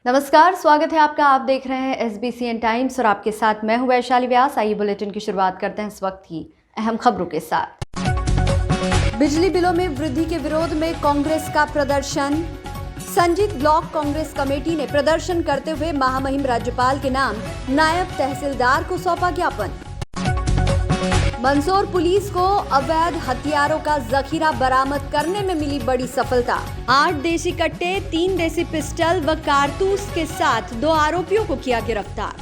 नमस्कार, स्वागत है आपका। आप देख रहे हैं SBCN टाइम्स और आपके साथ मैं हूं वैशाली व्यास। आइए बुलेटिन की शुरुआत करते हैं इस वक्त की अहम खबरों के साथ। बिजली बिलों में वृद्धि के विरोध में कांग्रेस का प्रदर्शन। संजीत ब्लॉक कांग्रेस कमेटी ने प्रदर्शन करते हुए महामहिम राज्यपाल के नाम नायब तहसीलदार को सौंपा ज्ञापन। मंदसौर पुलिस को अवैध हथियारों का जखीरा बरामद करने में मिली बड़ी सफलता। 8 देसी कट्टे, 3 देसी पिस्टल व कारतूस के साथ 2 आरोपियों को किया गिरफ्तार।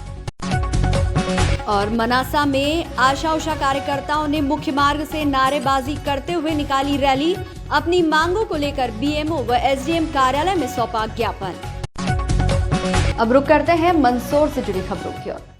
और मनासा में आशा उषा कार्यकर्ताओं ने मुख्य मार्ग से नारेबाजी करते हुए निकाली रैली। अपनी मांगों को लेकर BMO व SDM कार्यालय में सौंपा ज्ञापन। अब रुक करते हैं मंदसौर से जुड़ी खबरों की ओर।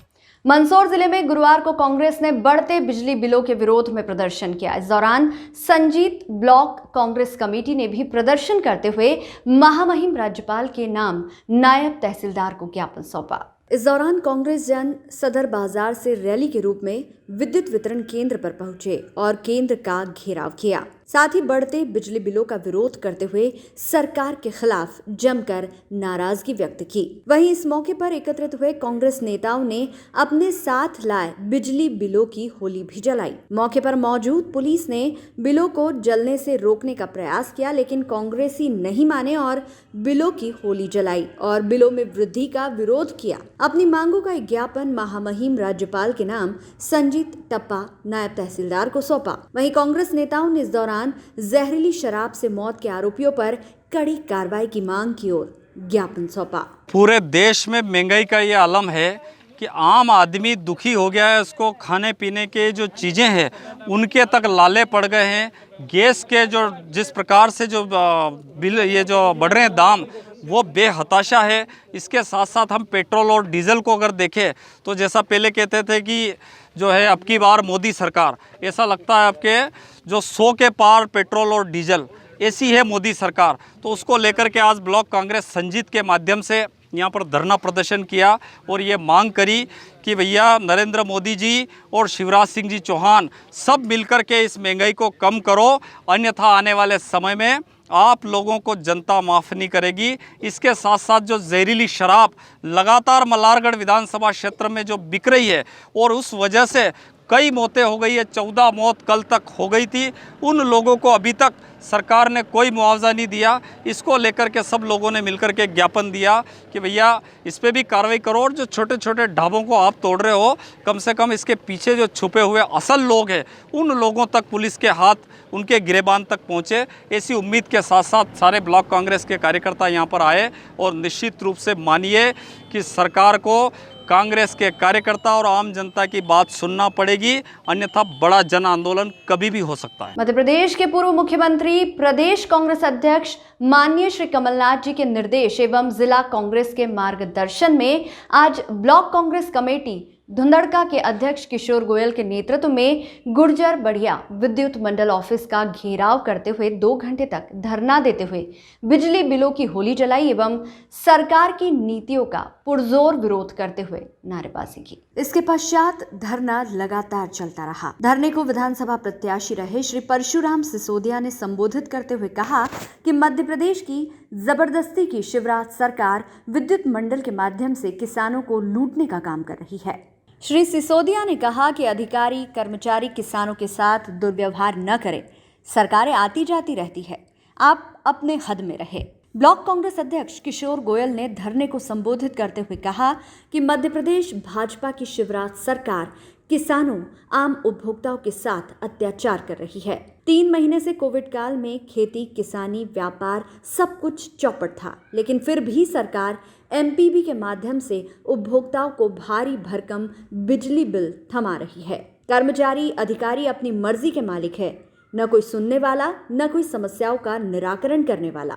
मंदसौर जिले में गुरुवार को कांग्रेस ने बढ़ते बिजली बिलों के विरोध में प्रदर्शन किया। इस दौरान संजीत ब्लॉक कांग्रेस कमेटी ने भी प्रदर्शन करते हुए महामहिम राज्यपाल के नाम नायब तहसीलदार को ज्ञापन सौंपा। इस दौरान कांग्रेस जन सदर बाजार से रैली के रूप में विद्युत वितरण केंद्र पर पहुंचे और केंद्र का घेराव किया। साथ ही बढ़ते बिजली बिलों का विरोध करते हुए सरकार के खिलाफ जमकर नाराजगी व्यक्त की। वहीं इस मौके पर एकत्रित हुए कांग्रेस नेताओं ने अपने साथ लाए बिजली बिलों की होली भी जलाई। मौके पर मौजूद पुलिस ने बिलों को जलने से रोकने का प्रयास किया, लेकिन कांग्रेसी नहीं माने और बिलों की होली जलाई और बिलों में वृद्धि का विरोध किया। अपनी मांगों का एक ज्ञापन महामहिम राज्यपाल के नाम संजीत टप्पा नायब तहसीलदार को सौंपा। वहीं कांग्रेस नेताओं ने इस दौरान जहरीली शराब से मौत के आरोपियों पर कड़ी कार्रवाई की मांग की ओर ज्ञापन सौंपा। पूरे देश में महंगाई का ये आलम है कि आम आदमी दुखी हो गया है। उसको खाने पीने के जो चीज़ें हैं उनके तक लाले पड़ गए हैं। गैस के जो जिस प्रकार से जो बिल ये जो बढ़ रहे हैं दाम, वो बेहताशा है। इसके साथ साथ हम पेट्रोल और डीजल को अगर देखें तो जैसा पहले कहते थे कि जो है अब की बार मोदी सरकार, ऐसा लगता है आपके जो 100 के पार पेट्रोल और डीजल ऐसी है मोदी सरकार। तो उसको लेकर के आज ब्लॉक कांग्रेस संजीत के माध्यम से यहाँ पर धरना प्रदर्शन किया और ये मांग करी कि भैया नरेंद्र मोदी जी और शिवराज सिंह जी चौहान सब मिलकर के इस महंगाई को कम करो, अन्यथा आने वाले समय में आप लोगों को जनता माफ़ नहीं करेगी। इसके साथ साथ जो जहरीली शराब लगातार मल्हारगढ़ विधानसभा क्षेत्र में जो बिक रही है और उस वजह से कई मौतें हो गई है, 14 मौत कल तक हो गई थी, उन लोगों को अभी तक सरकार ने कोई मुआवजा नहीं दिया। इसको लेकर के सब लोगों ने मिलकर के ज्ञापन दिया कि भैया इस पर भी कार्रवाई करो और जो छोटे छोटे ढाबों को आप तोड़ रहे हो, कम से कम इसके पीछे जो छुपे हुए असल लोग हैं उन लोगों तक पुलिस के हाथ, उनके गिरेबान तक पहुँचे। ऐसी उम्मीद के साथ साथ सारे ब्लॉक कांग्रेस के कार्यकर्ता यहाँ पर आए और निश्चित रूप से मानिए कि सरकार को कांग्रेस के कार्यकर्ता और आम जनता की बात सुनना पड़ेगी, अन्यथा बड़ा जन आंदोलन कभी भी हो सकता है। मध्य प्रदेश के पूर्व मुख्यमंत्री, प्रदेश कांग्रेस अध्यक्ष माननीय श्री कमलनाथ जी के निर्देश एवं जिला कांग्रेस के मार्गदर्शन में आज ब्लॉक कांग्रेस कमेटी धुंधड़का के अध्यक्ष किशोर गोयल के नेतृत्व में गुर्जर बढ़िया विद्युत मंडल ऑफिस का घेराव करते हुए 2 घंटे तक धरना देते हुए बिजली बिलों की होली जलाई एवं सरकार की नीतियों का पुरजोर विरोध करते हुए नारेबाजी की। इसके पश्चात धरना लगातार चलता रहा। धरने को विधानसभा प्रत्याशी रहे श्री परशुराम सिसोदिया ने संबोधित करते हुए कहा कि मध्य प्रदेश की जबरदस्ती की शिवराज सरकार विद्युत मंडल के माध्यम से किसानों को लूटने का काम कर रही है। श्री सिसोदिया ने कहा कि अधिकारी कर्मचारी किसानों के साथ दुर्व्यवहार न करें। सरकारें आती जाती रहती है, आप अपने हद में रहे। ब्लॉक कांग्रेस अध्यक्ष किशोर गोयल ने धरने को संबोधित करते हुए कहा कि मध्य प्रदेश भाजपा की शिवराज सरकार किसानों, आम उपभोक्ताओं के साथ अत्याचार कर रही है। 3 महीने से कोविड काल में खेती, किसानी, व्यापार सब कुछ चौपट था, लेकिन फिर भी सरकार MPB के माध्यम से उपभोक्ताओं को भारी भरकम बिजली बिल थमा रही है। कर्मचारी, अधिकारी अपनी मर्जी के मालिक है, न कोई सुनने वाला, न कोई समस्याओं का निराकरण करने वाला।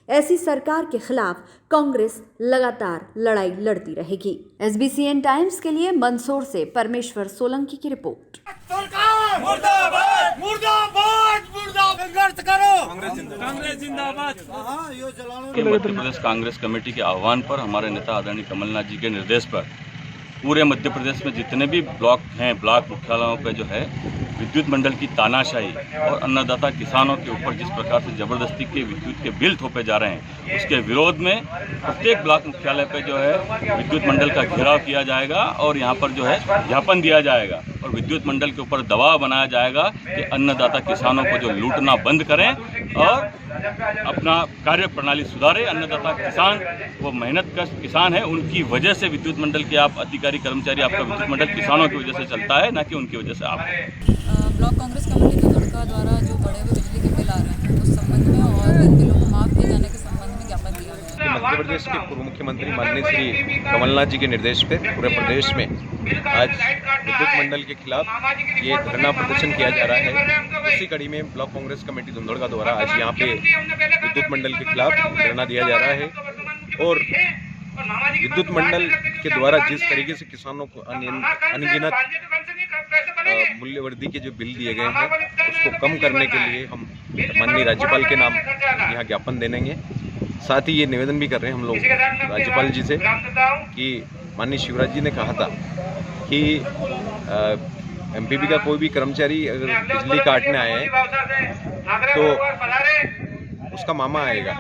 ऐसी सरकार के खिलाफ कांग्रेस लगातार लड़ाई लड़ती रहेगी। SBCN टाइम्स के लिए मंदसौर से परमेश्वर सोलंकी की रिपोर्ट। सरकार मुर्दाबाद, मुर्दाबाद, मुर्दाबाद, संघर्ष करो, कांग्रेस जिंदाबाद। मध्य प्रदेश कांग्रेस कमेटी के आह्वान पर हमारे नेता आदरणीय कमलनाथ जी के निर्देश पर पूरे मध्य प्रदेश में जितने भी ब्लॉक हैं, ब्लॉक मुख्यालयों पे जो है विद्युत मंडल की तानाशाही और अन्नदाता किसानों के ऊपर जिस प्रकार से ज़बरदस्ती के विद्युत के बिल थोपे जा रहे हैं, उसके विरोध में प्रत्येक ब्लॉक मुख्यालय पे जो है विद्युत मंडल का घेराव किया जाएगा और यहाँ पर जो है ज्ञापन दिया जाएगा और विद्युत मंडल के ऊपर दबाव बनाया जाएगा कि अन्नदाता किसानों को जो लूटना बंद करें और अपना कार्य प्रणाली सुधारें। अन्नदाता किसान वो मेहनतकश किसान है, उनकी वजह से विद्युत मंडल के आप अधिकारी कर्मचारी, आपका विद्युत मंडल किसानों की वजह से चलता है, ना कि उनकी वजह से आप। ब्लॉक कांग्रेस कमेटी धुंधड़का द्वारा जो बढ़े हुए बिजली के बिल आ रहे हैं उस संबंध में और इन बिलों को माफ किए जाने के संबंध में ज्ञापन दिया गया है। मध्य प्रदेश के पूर्व मुख्यमंत्री माननीय श्री कमलनाथ जी के निर्देश पे पूरे प्रदेश में आज विद्युत मंडल के खिलाफ ये धरना प्रदर्शन किया जा रहा है। इसी कड़ी में ब्लॉक कांग्रेस कमेटी धुंधड़का द्वारा आज यहाँ पे विद्युत मंडल के खिलाफ धरना दिया जा रहा है और विद्युत मंडल के द्वारा जिस तरीके से किसानों को अनगिनत मूल्यवर्धी के जो बिल दिए गए हैं उसको कम करने के लिए हम माननीय राज्यपाल के नाम यहाँ ज्ञापन देंगे। साथ ही ये निवेदन भी कर रहे हैं हम लोग राज्यपाल जी से कि माननीय शिवराज जी ने कहा था कि एमपीपी का कोई भी कर्मचारी अगर बिजली काटने आए तो उसका मामा आएगा,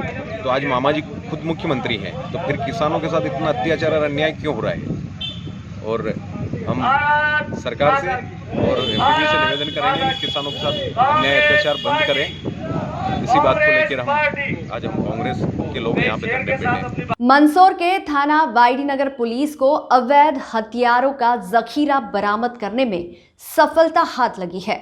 तो आज मामा जी खुद मुख्यमंत्री हैं, तो फिर किसानों के साथ इतना अत्याचार और अन्याय क्यों हो रहा है। और हम सरकार से और एमपीपी से निवेदन करेंगे कि किसानों के साथ अन्याय अत्याचार बंद करें। इसी बात को लेकर आज हम कांग्रेस के लोग यहाँ पे धरने पे हैं। मंदसौर के थाना वाईडी नगर पुलिस को अवैध हथियारों का जखीरा बरामद करने में सफलता हाथ लगी है।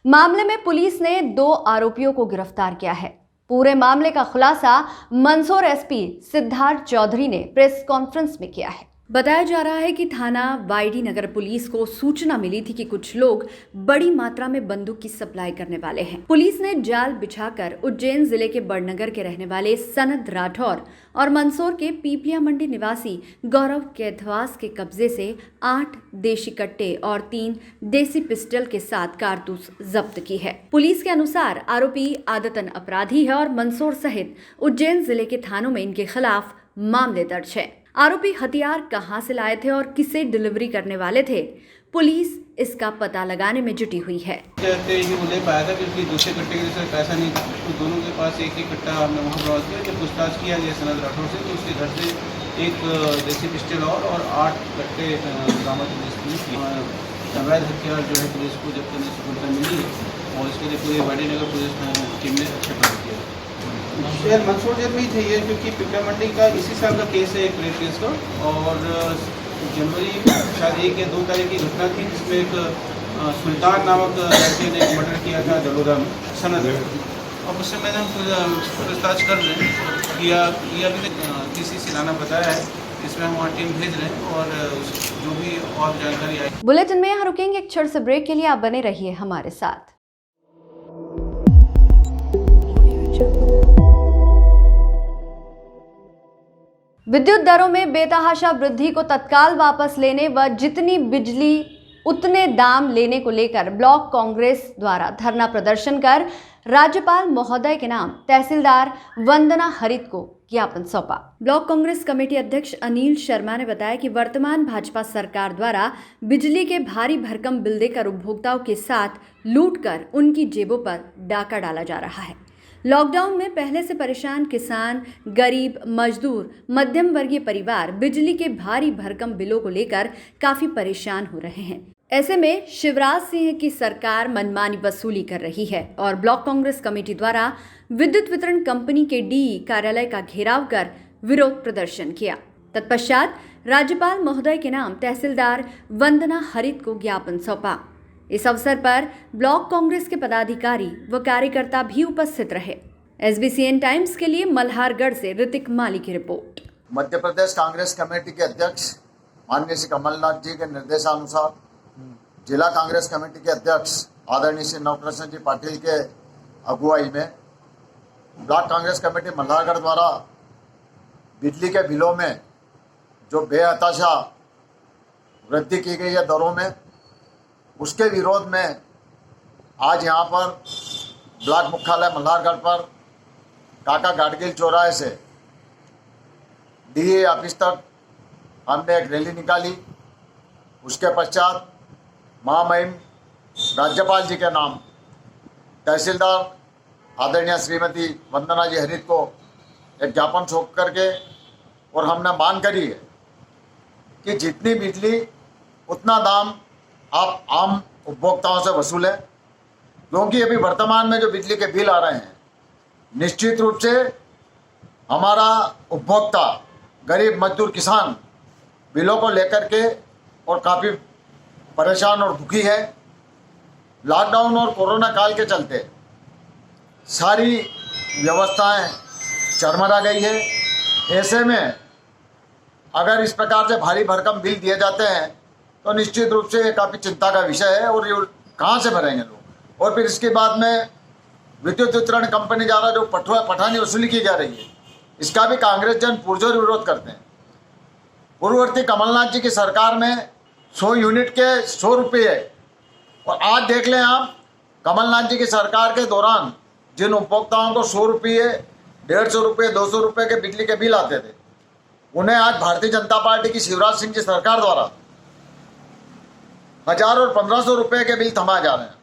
मामले में पुलिस ने 2 आरोपियों को गिरफ्तार किया है। पूरे मामले का खुलासा मंदसौर एसपी सिद्धार्थ चौधरी ने प्रेस कॉन्फ्रेंस में किया है। बताया जा रहा है कि थाना वाईडी नगर पुलिस को सूचना मिली थी कि कुछ लोग बड़ी मात्रा में बंदूक की सप्लाई करने वाले हैं। पुलिस ने जाल बिछाकर उज्जैन जिले के बड़नगर के रहने वाले सनद राठौर और मंदसौर के पीपलिया मंडी निवासी गौरव कैथवास के कब्जे से 8 देशी कट्टे और 3 देसी पिस्टल के साथ कारतूस जब्त की है। पुलिस के अनुसार आरोपी आदतन अपराधी है और मंदसौर सहित उज्जैन जिले के थानों में इनके खिलाफ मामले दर्ज है। आरोपी हथियार कहां से लाए थे और किसे डिलीवरी करने वाले थे, पुलिस इसका पता लगाने में जुटी हुई है। कहते ही उन्हें पाया था क्योंकि दूसरे कट्टे के जैसे पैसा नहीं था, तो दोनों के पास एक ही कट्टा हमने वहाँ बरामद किया। जब पूछताछ किया गया सनद राठौर से तो उसके घर से एक देसी पिस्टल और 8 कट्टे बरामद किए। अवैध हथियार जो है पुलिस को जब करने सफलता मिली है और इसके लिए पूरे वाईडी नगर पुलिस टीम ने अच्छा काम किया। शहर मंदसौर जेल में ही थे ये, क्योंकि पिपला मंडी का इसी साल का केस है, एक रेप केस का, और जनवरी शायद 1 या 2 तारीख की घटना थी जिसमें एक सुल्तान नामक लड़के ने एक मर्डर किया था दलोदा में सनद। अब उससे मैंने पूछताछ कर रहे हैं किया, ये अभी तक किसी से लाना बताया है, इसमें हम वहाँ टीम भेज रहे हैं और जो भी और जानकारी आई। बुलेटिन में यहाँ रुकेंगे एक छोटे से ब्रेक के लिए, आप बने रहिए हमारे साथ। विद्युत दरों में बेतहाशा वृद्धि को तत्काल वापस लेने व जितनी बिजली उतने दाम लेने को लेकर ब्लॉक कांग्रेस द्वारा धरना प्रदर्शन कर राज्यपाल महोदय के नाम तहसीलदार वंदना हरित को ज्ञापन सौंपा। ब्लॉक कांग्रेस कमेटी अध्यक्ष अनिल शर्मा ने बताया कि वर्तमान भाजपा सरकार द्वारा बिजली के भारी भरकम बिल देकर उपभोक्ताओं के साथ लूटकर उनकी जेबों पर डाका डाला जा रहा है। लॉकडाउन में पहले से परेशान किसान, गरीब, मजदूर, मध्यम वर्गीय परिवार बिजली के भारी भरकम बिलों को लेकर काफी परेशान हो रहे हैं। ऐसे में शिवराज सिंह की सरकार मनमानी वसूली कर रही है और ब्लॉक कांग्रेस कमेटी द्वारा विद्युत वितरण कंपनी के डीई कार्यालय का घेराव कर विरोध प्रदर्शन किया। तत्पश्चात राज्यपाल महोदय के नाम तहसीलदार वंदना हरित को ज्ञापन सौंपा। इस अवसर पर ब्लॉक कांग्रेस के पदाधिकारी व कार्यकर्ता भी उपस्थित रहे। SBCN टाइम्स के लिए मल्हारगढ़ से ऋतिक माली की रिपोर्ट। मध्य प्रदेश कांग्रेस कमेटी के अध्यक्ष माननीय श्री कमलनाथ जी के निर्देशानुसार जिला कांग्रेस कमेटी के अध्यक्ष आदरणीय श्री नवकृष्ण जी पाटिल के अगुवाई में ब्लॉक कांग्रेस कमेटी मल्हारगढ़ द्वारा बिजली के बिलों में जो बेहताशा वृद्धि की गई है दरों में, उसके विरोध में आज यहाँ पर ब्लॉक मुख्यालय मल्हारगढ़ पर काका गाडगिल चौराहे से डीए ऑफिस तक हमने एक रैली निकाली उसके पश्चात महामहिम राज्यपाल जी के नाम तहसीलदार आदरणीय श्रीमती वंदना जी हरित को एक ज्ञापन सौंप करके और हमने मांग करी है कि जितनी बिजली उतना दाम आप आम उपभोक्ताओं से वसूलें, क्योंकि अभी वर्तमान में जो बिजली के बिल आ रहे हैं निश्चित रूप से हमारा उपभोक्ता गरीब मजदूर किसान बिलों को लेकर के और काफ़ी परेशान और दुखी है। लॉकडाउन और कोरोना काल के चलते सारी व्यवस्थाएं चरमरा गई है। ऐसे में अगर इस प्रकार से भारी भरकम बिल दिए जाते हैं तो निश्चित रूप से ये काफ़ी चिंता का विषय है और ये कहाँ से भरेंगे लोग। और फिर इसके बाद में विद्युत वितरण कंपनी द्वारा जो पठानी वसूली की जा रही है इसका भी कांग्रेस जन पुरजोर विरोध करते हैं। पूर्ववर्ती कमलनाथ जी की सरकार में 100 यूनिट के 100 रुपये और आज देख लें आप कमलनाथ जी की सरकार के दौरान जिन उपभोक्ताओं को 100 रुपये 150 रुपये 200 रुपये के बिजली के बिल आते थे उन्हें आज भारतीय जनता पार्टी की शिवराज सिंह जी सरकार द्वारा 1000 और 1500 रुपये के बिल थमाए जा रहे हैं।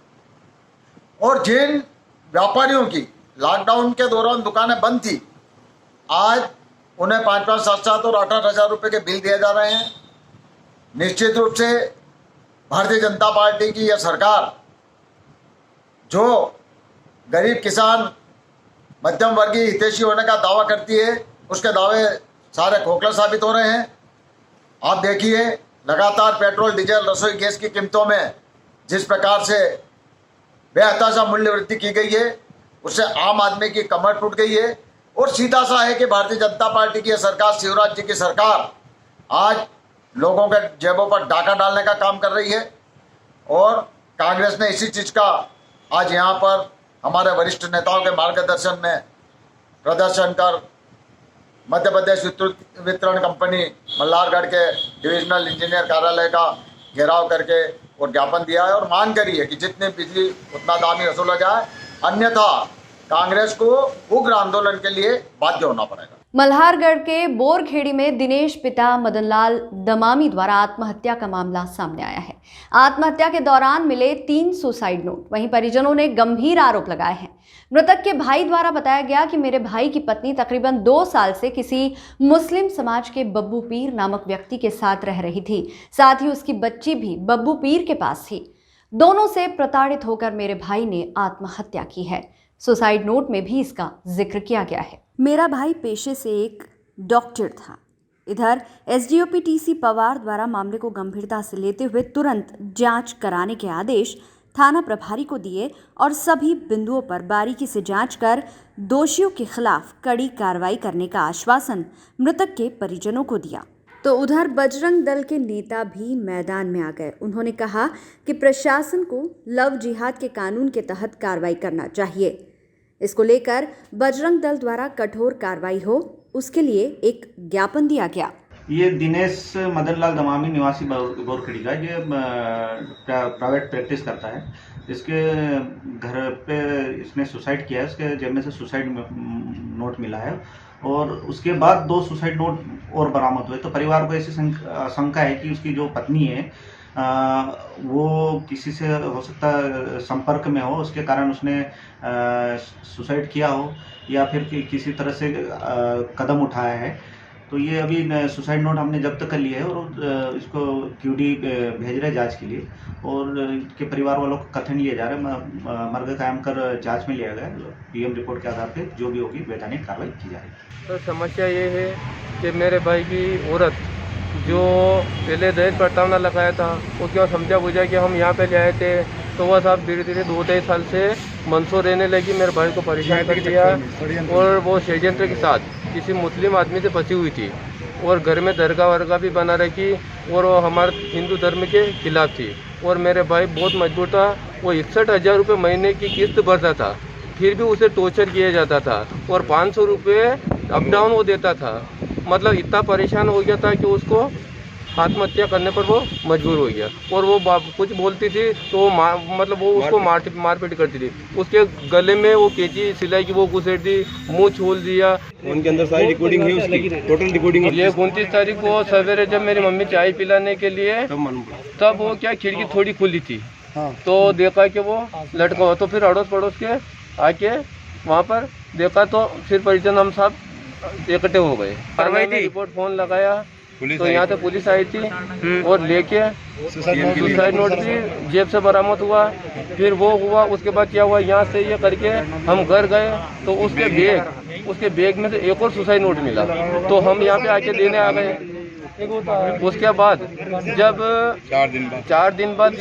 और जिन व्यापारियों की लॉकडाउन के दौरान दुकानें बंद थी आज उन्हें 5-5, 7-7 और 8-8 हज़ार रुपये के बिल दिए जा रहे हैं। निश्चित रूप से भारतीय जनता पार्टी की यह सरकार जो गरीब किसान मध्यम वर्गीय हितैषी होने का दावा करती है उसके दावे सारे खोखले साबित हो रहे हैं। आप देखिए लगातार पेट्रोल डीजल रसोई गैस की कीमतों में जिस प्रकार से बेहताशा मूल्य वृद्धि की गई है उससे आम आदमी की कमर टूट गई है। और सीधा सा है कि भारतीय जनता पार्टी की सरकार शिवराज जी की सरकार आज लोगों के जेबों पर डाका डालने का काम कर रही है। और कांग्रेस ने इसी चीज़ का आज यहाँ पर हमारे वरिष्ठ नेताओं के मार्गदर्शन में प्रदर्शन कर मध्य प्रदेश विद्युत वितरण कंपनी मल्हारगढ़ के डिविजनल इंजीनियर कार्यालय का घेराव करके और ज्ञापन दिया है और मांग करी है कि जितनी बिजली उतना दाम ही वसूला जाए, अन्यथा कांग्रेस को उग्र आंदोलन के लिए बाध्य होना पड़ेगा। मल्हारगढ़ के बोरखेड़ी में दिनेश पिता मदनलाल दमामी द्वारा आत्महत्या का मामला सामने आया है। आत्महत्या के दौरान मिले 3 सुसाइड नोट, वहीं परिजनों ने गंभीर आरोप लगाए हैं। मृतक के भाई द्वारा बताया गया कि मेरे भाई की पत्नी तकरीबन 2 साल से किसी मुस्लिम समाज के बब्बू पीर नामक व्यक्ति के साथ रह रही थी, साथ ही उसकी बच्ची भी बब्बू पीर के पास थी। दोनों से प्रताड़ित होकर मेरे भाई ने आत्महत्या की है। सुसाइड नोट में भी इसका जिक्र किया गया है। मेरा भाई पेशे से एक डॉक्टर था। इधर एसडीओपी टीसी पवार द्वारा मामले को गंभीरता से लेते हुए तुरंत जांच कराने के आदेश थाना प्रभारी को दिए और सभी बिंदुओं पर बारीकी से जांच कर दोषियों के खिलाफ कड़ी कार्रवाई करने का आश्वासन मृतक के परिजनों को दिया। तो उधर बजरंग दल के नेता भी मैदान में आ गए। उन्होंने कहा कि प्रशासन को लव जिहाद के कानून के तहत कार्रवाई करना चाहिए। इसको लेकर बजरंग दल द्वारा कठोर कार्रवाई हो, उसके लिए एक ज्ञापन दिया गया। ये दिनेश मदनलाल दमामी निवासी बोरखेड़ी का ये प्राइवेट प्रैक्टिस करता है। इसके घर पे इसने सुसाइड किया है। इसके जेब में से सुसाइड नोट मिला है और उसके बाद 2 सुसाइड नोट और बरामद हुए। तो परिवार को ऐसी शंका है कि उसकी जो पत्नी है वो किसी से हो सकता है संपर्क में हो, उसके कारण उसने सुसाइड किया हो या फिर किसी तरह से कदम उठाया है। तो ये अभी सुसाइड नोट हमने जब्त कर लिया है और इसको क्यूडी भेज रहे जांच के लिए और इनके परिवार वालों को कथन लिए जा रहे हैं। मर्ग कायम कर जांच में लिया गया। पीएम रिपोर्ट के आधार पर जो भी होगी वैधानिक कार्रवाई की जाएगी। तो समस्या ये है कि मेरे भाई की औरत जो पहले दहेज प्रताड़ना लगाया था वो क्यों समझा बुझा कि हम यहाँ पे ले आए थे, तो वह साहब धीरे धीरे 2-2.5 साल से मंसूर रहने लगी। मेरे भाई को परेशान कर दिया और वो षड्यंत्र के साथ किसी मुस्लिम आदमी से फंसी हुई थी और घर में दरगाह वर्गा भी बना रखी और वो हमारे हिंदू धर्म के खिलाफ थी। और मेरे भाई बहुत मजबूर था। वो 61,000 रुपये महीने की किस्त भरता था, फिर भी उसे टॉर्चर किया जाता था और 500 रुपये अप डाउन वो देता था। मतलब इतना परेशान हो गया था कि उसको आत्महत्या करने पर वो मजबूर हो गया। और वो कुछ बोलती थी तो वो मतलब वो उसको मारपीट करती थी। उसके गले में वो कैंची सिलाई की वो घुसेड़ दी, मुंह छोल दिया। उनके अंदर सारी रिकॉर्डिंग है उसकी, टोटल रिकॉर्डिंग। ये 29 तारीख को सवेरे जब मेरी मम्मी चाय पिलाने के लिए तब वो क्या खिड़की थोड़ी खुली थी, तो देखा कि वो लटका हुआ। तो फिर अड़ोस पड़ोस के आके वहाँ पर देखा तो फिर परिजन हम सब इकट्ठे हो गए। रिपोर्ट फोन लगाया तो यहाँ से पुलिस आई थी और लेके सुसाइड नोट भी जेब से बरामद हुआ। फिर वो हुआ, उसके बाद क्या हुआ, यहाँ से ये करके हम घर गए तो उसके बैग में से एक और सुसाइड नोट मिला। तो हम यहाँ पे आके देने आ गए। उसके बाद जब 4 दिन बाद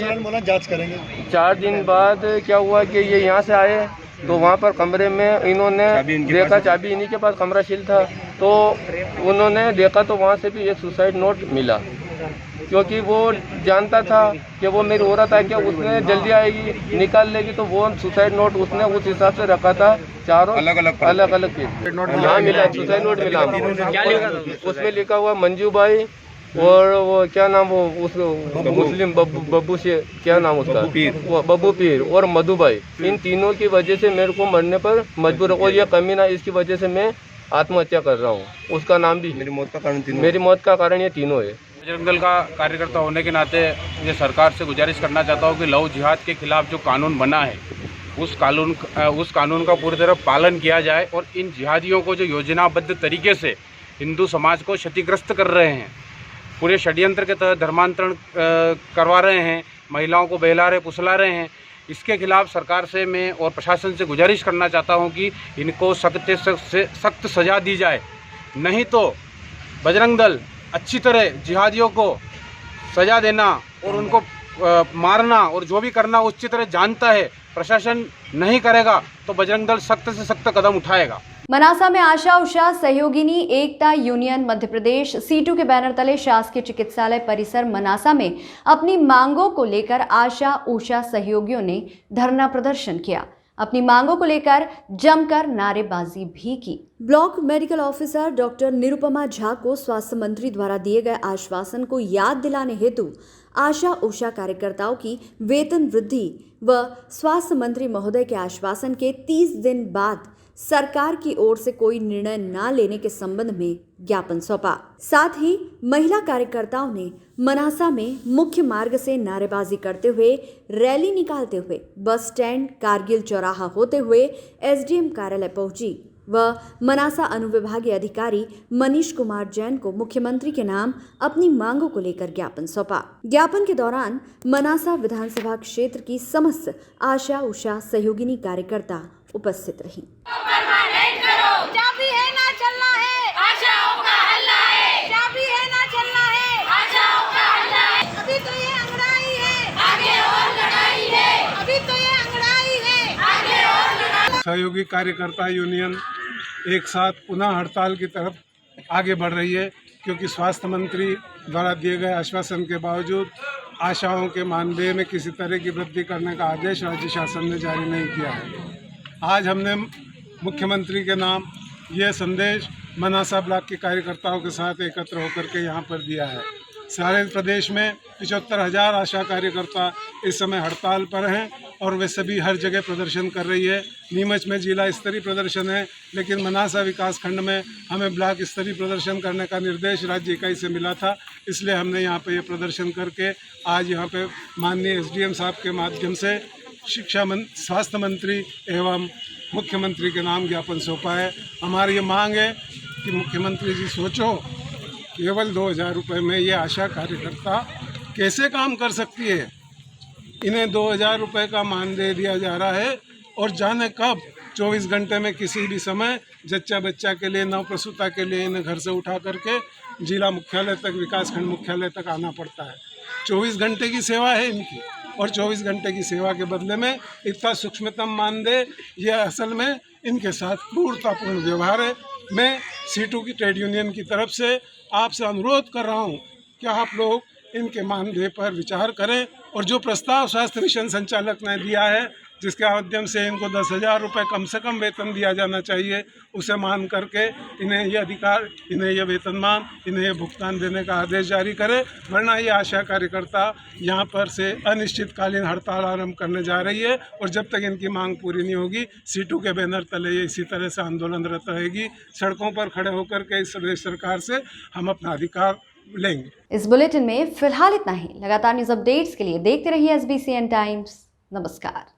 जांच करेंगे। 4 दिन बाद क्या हुआ कि ये यहाँ से आए तो वहाँ पर कमरे में इन्होंने देखा, चाबी इन्हीं के पास कमरा सील था, तो उन्होंने देखा तो वहाँ से भी एक सुसाइड नोट मिला। क्योंकि वो जानता था कि वो मेरी औरत है कि उसने जल्दी आएगी निकाल लेगी, तो वो सुसाइड नोट उसने उस हिसाब से रखा था। चारों अलग अलग यहाँ मिला, सुसाइड नोट मिला। उसमें लिखा हुआ मंजू भाई और वो क्या नाम वो उस मुस्लिम बब्बू से क्या नाम उसका, वो बब्बू पीर और मधु भाई। इन तीनों की वजह से मेरे को मरने पर मजबूर है। और ये कमीना, इसकी वजह से मैं आत्महत्या कर रहा हूँ। उसका नाम भी मेरी मौत का कारण ये तीनों है। बजरंग दल का कार्यकर्ता होने के नाते ये सरकार से गुजारिश करना चाहता हूँ कि लव जिहाद के खिलाफ जो कानून बना है उस कानून का पूरी तरह पालन किया जाए। और इन जिहादियों को जो योजनाबद्ध तरीके से हिंदू समाज को क्षतिग्रस्त कर रहे हैं, पूरे षड्यंत्र के तहत धर्मांतरण करवा रहे हैं, महिलाओं को बहला रहे फुसला रहे हैं, इसके खिलाफ सरकार से मैं और प्रशासन से गुजारिश करना चाहता हूं कि इनको सख्त से सख्त सज़ा दी जाए। नहीं तो बजरंग दल अच्छी तरह जिहादियों को सज़ा देना और उनको मारना और जो भी करना अच्छी तरह जानता है। प्रशासन नहीं करेगा तो बजरंग दल सख्त से सख्त कदम उठाएगा। मनासा में आशा उषा सहयोगिनी एकता यूनियन मध्य प्रदेश सीटू के बैनर तले शासकीय चिकित्सालय परिसर मनासा में अपनी मांगों को लेकर आशा उषा सहयोगियों ने धरना प्रदर्शन किया। अपनी मांगों को लेकर जमकर नारेबाजी भी की। Block medical officer doctor Nirupama Jha को स्वास्थ्य मंत्री द्वारा दिए गए आश्वासन को याद दिलाने हेतु आशा उषा कार्यकर्ताओं की वेतन वृद्धि व स्वास्थ्य मंत्री महोदय के आश्वासन के 30 दिन बाद सरकार की ओर से कोई निर्णय न लेने के संबंध में ज्ञापन सौंपा। साथ ही महिला कार्यकर्ताओं ने मनासा में मुख्य मार्ग से नारेबाजी करते हुए रैली निकालते हुए बस स्टैंड कारगिल चौराहा होते हुए एसडीएम कार्यालय पहुंची व मनासा अनुविभागीय अधिकारी मनीष कुमार जैन को मुख्यमंत्री के नाम अपनी मांगों को लेकर ज्ञापन सौंपा। ज्ञापन के दौरान मनासा विधानसभा क्षेत्र की समस्त आशा उषा सहयोगिनी कार्यकर्ता उपस्थित रही। सहयोगी कार्यकर्ता यूनियन एक साथ पुनः हड़ताल की तरफ आगे बढ़ रही है, क्योंकि स्वास्थ्य मंत्री द्वारा दिए गए आश्वासन के बावजूद आशाओं के मानदेय में किसी तरह की वृद्धि करने का आदेश राज्य शासन ने जारी नहीं किया है। आज हमने मुख्यमंत्री के नाम ये संदेश मनासा ब्लॉक के कार्यकर्ताओं के साथ एकत्र होकर के यहाँ पर दिया है। सारे प्रदेश में 75,000 आशा कार्यकर्ता इस समय हड़ताल पर हैं और वे सभी हर जगह प्रदर्शन कर रही है। नीमच में जिला स्तरीय प्रदर्शन है, लेकिन मनासा विकास खंड में हमें ब्लॉक स्तरीय प्रदर्शन करने का निर्देश राज्य इकाई से मिला था, इसलिए हमने यहाँ पे ये प्रदर्शन करके आज यहाँ पे माननीय एसडीएम साहब के माध्यम से स्वास्थ्य मंत्री एवं मुख्यमंत्री के नाम ज्ञापन सौंपा है। हमारी ये मांग है कि मुख्यमंत्री जी सोचो, केवल 2,000 रुपये में ये आशा कार्यकर्ता कैसे काम कर सकती है। इन्हें 2,000 रुपये का मानदेय दिया जा रहा है और जाने कब 24 घंटे में किसी भी समय जच्चा बच्चा के लिए, नव प्रसूता के लिए इन्हें घर से उठा करके जिला मुख्यालय तक, विकासखंड मुख्यालय तक आना पड़ता है। 24 घंटे की सेवा है इनकी और 24 घंटे की सेवा के बदले में इतना सूक्ष्मतम मानदेय, यह असल में इनके साथ क्रूरतापूर्ण व्यवहार है। मैं सीटू की ट्रेड यूनियन की तरफ से आपसे अनुरोध कर रहा हूं कि आप लोग इनके मानदेय पर विचार करें और जो प्रस्ताव स्वास्थ्य मिशन संचालक ने दिया है जिसके माध्यम से इनको 10,000 रुपये कम से कम वेतन दिया जाना चाहिए, उसे मान करके इन्हें ये अधिकार, इन्हें ये वेतनमान, इन्हें ये भुगतान देने का आदेश जारी करे, वरना ये आशा कार्यकर्ता यहाँ पर से अनिश्चितकालीन हड़ताल आरंभ करने जा रही है और जब तक इनकी मांग पूरी नहीं होगी सीटू के बैनर तले ये इसी तरह से आंदोलनरत रहेगी। सड़कों पर खड़े होकर के इस प्रदेश सरकार से हम अपना अधिकार लेंगे। इस बुलेटिन में फिलहाल इतना ही। लगातार न्यूज अपडेट्स के लिए देखते रहिए SBCN टाइम्स। नमस्कार।